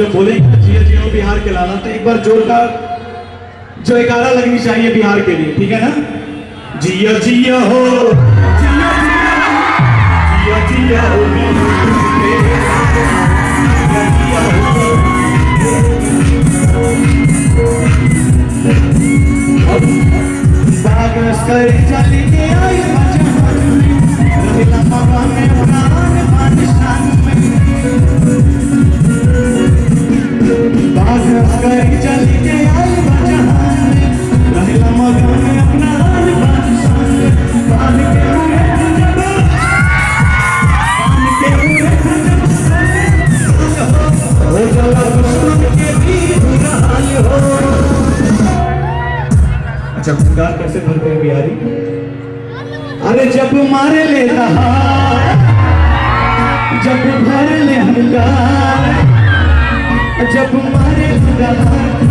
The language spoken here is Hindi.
जब बोलेंगे जिया जिया बिहार के लाला, तो एक बार जोरदार जयकारा लगनी चाहिए बिहार के लिए, ठीक है ना? जिया जिया हो, जिया जिया, जिया जिया हो, जिया जिया हो। बागस कर चल के आई बजहान में, रहिला मगन में प्राण पाकिस्तान में। बागस कर चल के आई बजहान में, रहिला मगन में प्राण पाकिस्तान में। बांध के उड़े जब, बांध के उड़े जब, हो जला दुश्मन के भी बुरा हाल हो। अच्छा, भंगार कैसे भरते हैं बिहारी? अरे जब मारे ले दहाड़, जब भर ले हंगार, जब मारे दहाड़